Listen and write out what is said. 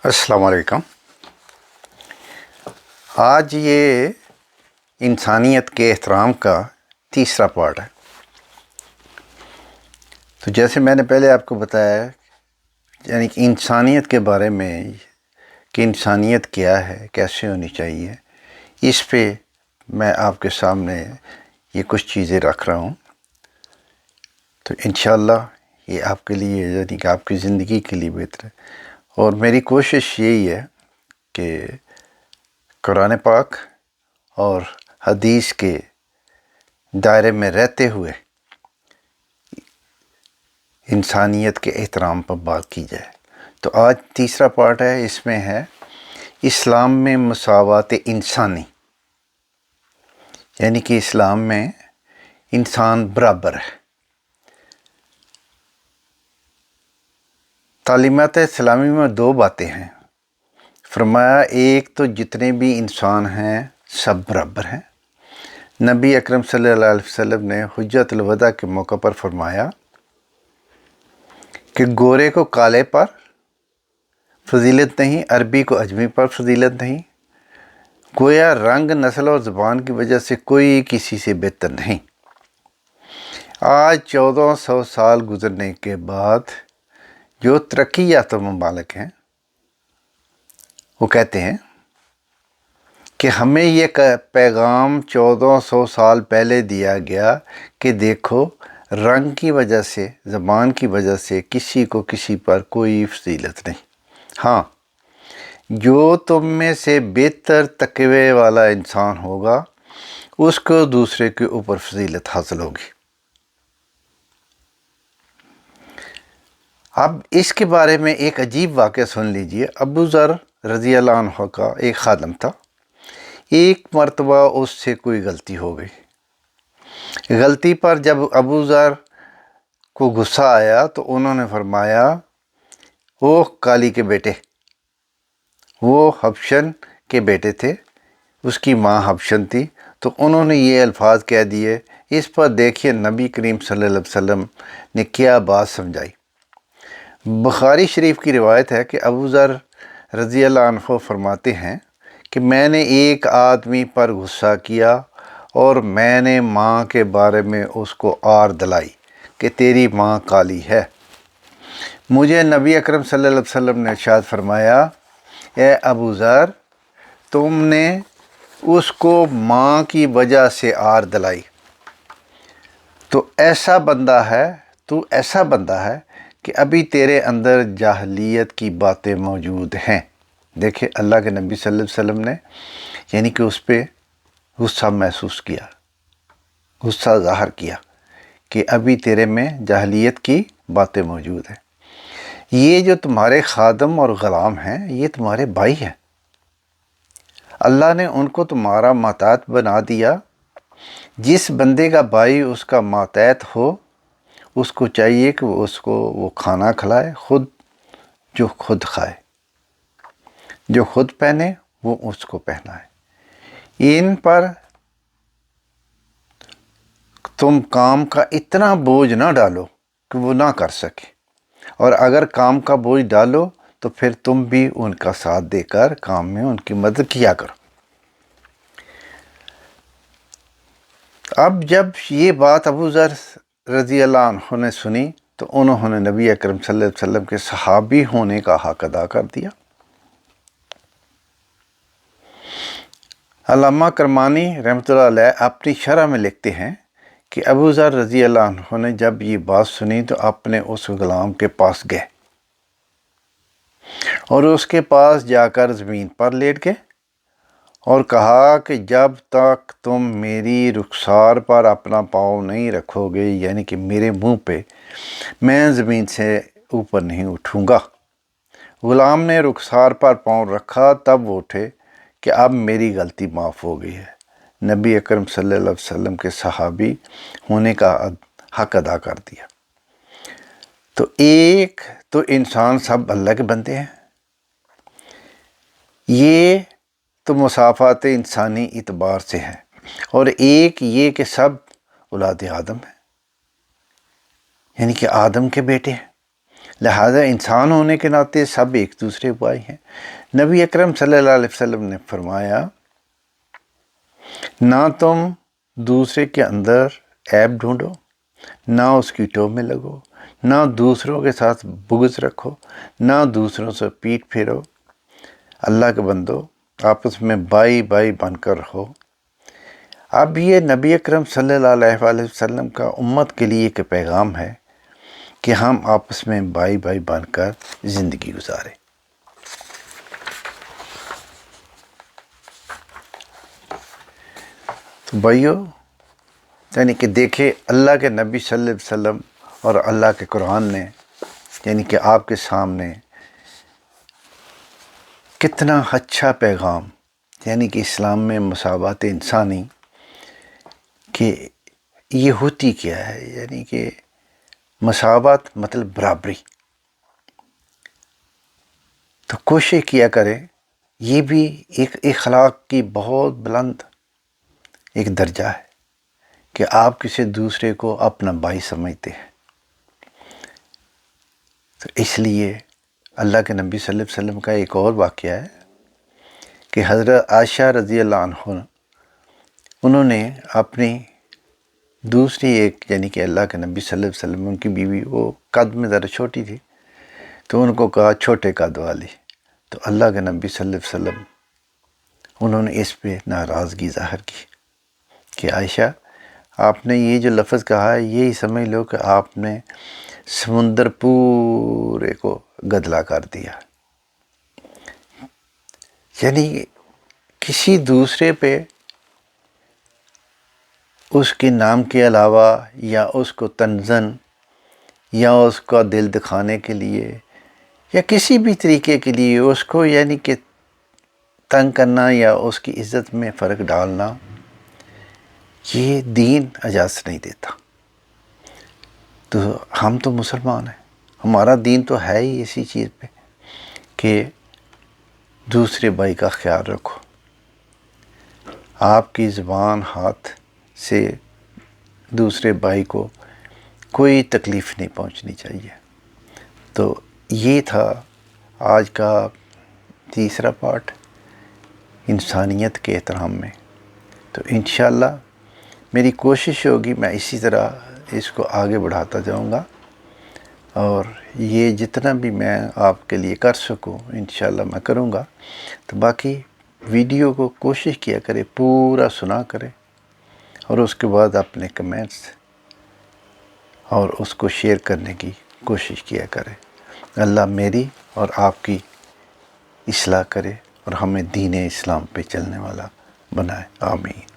السلام علیکم۔ آج یہ انسانیت کے احترام کا تیسرا پارٹ ہے۔ تو جیسے میں نے پہلے آپ کو بتایا یعنی کہ انسانیت کے بارے میں کہ انسانیت کیا ہے، کیسے ہونی چاہیے، اس پہ میں آپ کے سامنے یہ کچھ چیزیں رکھ رہا ہوں۔ تو انشاءاللہ یہ آپ کے لیے یعنی کہ آپ کی زندگی کے لیے بہتر ہے، اور میری کوشش یہی ہے کہ قرآن پاک اور حدیث کے دائرے میں رہتے ہوئے انسانیت کے احترام پر بات کی جائے۔ تو آج تیسرا پارٹ ہے، اس میں ہے اسلام میں مساوات انسانی، یعنی کہ اسلام میں انسان برابر ہے۔ تعلیمات اسلامی میں دو باتیں ہیں۔ فرمایا ایک تو جتنے بھی انسان ہیں سب برابر ہیں۔ نبی اکرم صلی اللہ علیہ وسلم نے حجۃ الوداع کے موقع پر فرمایا کہ گورے کو کالے پر فضیلت نہیں، عربی کو اجمی پر فضیلت نہیں، گویا رنگ، نسل اور زبان کی وجہ سے کوئی کسی سے بہتر نہیں۔ آج 1400 سال گزرنے کے بعد جو ترقی یافتہ ممالک ہیں وہ کہتے ہیں کہ ہمیں یہ پیغام 1400 سال پہلے دیا گیا کہ دیکھو رنگ کی وجہ سے، زبان کی وجہ سے کسی کو کسی پر کوئی فضیلت نہیں۔ ہاں، جو تم میں سے بہتر تقوی والا انسان ہوگا اس کو دوسرے کے اوپر فضیلت حاصل ہوگی۔ اب اس کے بارے میں ایک عجیب واقعہ سن لیجئے۔ ابو ذر رضی اللہ عنہ کا ایک خادم تھا۔ ایک مرتبہ اس سے کوئی غلطی ہو گئی۔ غلطی پر جب ابو ذر کو غصہ آیا تو انہوں نے فرمایا، وہ کالی کے بیٹے، وہ حبشن کے بیٹے تھے، اس کی ماں حبشن تھی، تو انہوں نے یہ الفاظ کہہ دیے۔ اس پر دیکھیے نبی کریم صلی اللہ علیہ وسلم نے کیا بات سمجھائی۔ بخاری شریف کی روایت ہے کہ ابو ذر رضی اللہ عنہ فرماتے ہیں کہ میں نے ایک آدمی پر غصہ کیا اور میں نے ماں کے بارے میں اس کو آر دلائی کہ تیری ماں کالی ہے۔ مجھے نبی اکرم صلی اللہ علیہ وسلم نے ارشاد فرمایا، اے ابو ذر، تم نے اس کو ماں کی وجہ سے آر دلائی، تو ایسا بندہ ہے کہ ابھی تیرے اندر جاہلیت کی باتیں موجود ہیں۔ دیکھیں اللہ کے نبی صلی اللہ علیہ وسلم نے یعنی کہ اس پہ غصہ محسوس کیا، غصہ ظاہر کیا کہ ابھی تیرے میں جاہلیت کی باتیں موجود ہیں۔ یہ جو تمہارے خادم اور غلام ہیں یہ تمہارے بھائی ہیں، اللہ نے ان کو تمہارا ماتحت بنا دیا۔ جس بندے کا بھائی اس کا ماتحت ہو اس کو چاہیے کہ وہ کھانا کھلائے، جو خود کھائے، جو خود پہنے وہ اس کو پہنائے۔ ان پر تم کام کا اتنا بوجھ نہ ڈالو کہ وہ نہ کر سکے، اور اگر کام کا بوجھ ڈالو تو پھر تم بھی ان کا ساتھ دے کر کام میں ان کی مدد کیا کرو۔ اب جب یہ بات ابو ذر رضی اللہ عنہ نے سنی تو انہوں نے نبی اکرم صلی اللہ علیہ وسلم کے صحابی ہونے کا حق ادا کر دیا۔ علامہ کرمانی رحمۃ اللہ علیہ اپنی شرح میں لکھتے ہیں کہ ابو ذر رضی اللہ عنہ نے جب یہ بات سنی تو اپنے اس غلام کے پاس گئے اور اس کے پاس جا کر زمین پر لیٹ گئے اور کہا کہ جب تک تم میری رخسار پر اپنا پاؤں نہیں رکھو گے، یعنی کہ میرے منہ پہ، میں زمین سے اوپر نہیں اٹھوں گا۔ غلام نے رخسار پر پاؤں رکھا، تب وہ اٹھے کہ اب میری غلطی معاف ہو گئی ہے۔ نبی اکرم صلی اللہ علیہ وسلم کے صحابی ہونے کا حق ادا کر دیا۔ تو ایک تو انسان سب اللہ کے بندے ہیں، یہ تو مساوات انسانی اعتبار سے ہے، اور ایک یہ کہ سب اولاد آدم ہیں، یعنی کہ آدم کے بیٹے ہیں۔ لہٰذا انسان ہونے کے ناطے سب ایک دوسرے بھائی ہیں۔ نبی اکرم صلی اللہ علیہ وسلم نے فرمایا نہ تم دوسرے کے اندر عیب ڈھونڈو، نہ اس کی ٹوہ میں لگو، نہ دوسروں کے ساتھ بغض رکھو، نہ دوسروں سے پیٹ پھیرو۔ اللہ کے بندو آپس میں بھائی بھائی بن کر رہو۔ اب یہ نبی اکرم صلی اللہ علیہ وسلم کا امت کے لیے ایک پیغام ہے کہ ہم آپس میں بھائی بھائی بن کر زندگی گزاریں۔ تو بھائیو یعنی کہ دیکھیں اللہ کے نبی صلی اللہ علیہ وسلم اور اللہ کے قرآن نے یعنی کہ آپ کے سامنے کتنا اچھا پیغام یعنی کہ اسلام میں مساوات انسانی کہ یہ ہوتی کیا ہے، یعنی کہ مساوات مطلب برابری۔ تو کوشش کیا کریں، یہ بھی ایک اخلاق کی بہت بلند ایک درجہ ہے کہ آپ کسی دوسرے کو اپنا بھائی سمجھتے ہیں۔ تو اس لیے اللہ کے نبی صلی اللہ علیہ وسلم کا ایک اور واقعہ ہے کہ حضرت عائشہ رضی اللہ عنہ انہوں نے اپنی دوسری ایک یعنی کہ اللہ کے نبی صلی اللہ علیہ وسلم ان کی بیوی وہ قد میں ذرا چھوٹی تھی، تو ان کو کہا چھوٹے قد والی۔ تو اللہ کے نبی صلی اللہ علیہ وسلم انہوں نے اس پہ ناراضگی ظاہر کی کہ عائشہ آپ نے یہ جو لفظ کہا ہے یہی سمجھ لو کہ آپ نے سمندر پورے کو گدلا کر دیا۔ یعنی کسی دوسرے پہ اس کے نام کے علاوہ یا اس کو تنزن یا اس کا دل دکھانے کے لیے یا کسی بھی طریقے کے لیے اس کو یعنی کہ تنگ کرنا یا اس کی عزت میں فرق ڈالنا، یہ دین اجازت نہیں دیتا۔ تو ہم تو مسلمان ہیں، ہمارا دین تو ہے ہی اسی چیز پہ کہ دوسرے بھائی کا خیال رکھو، آپ کی زبان ہاتھ سے دوسرے بھائی کو کوئی تکلیف نہیں پہنچنی چاہیے۔ تو یہ تھا آج کا تیسرا پارٹ انسانیت کے احترام میں۔ تو انشاءاللہ میری کوشش ہوگی میں اسی طرح اس کو آگے بڑھاتا جاؤں گا، اور یہ جتنا بھی میں آپ کے لیے کر سکوں انشاءاللہ میں کروں گا۔ تو باقی ویڈیو کو کوشش کیا کرے پورا سنا کرے، اور اس کے بعد اپنے کمنٹس اور اس کو شیئر کرنے کی کوشش کیا کرے۔ اللہ میری اور آپ کی اصلاح کرے اور ہمیں دین اسلام پہ چلنے والا بنائے، آمین۔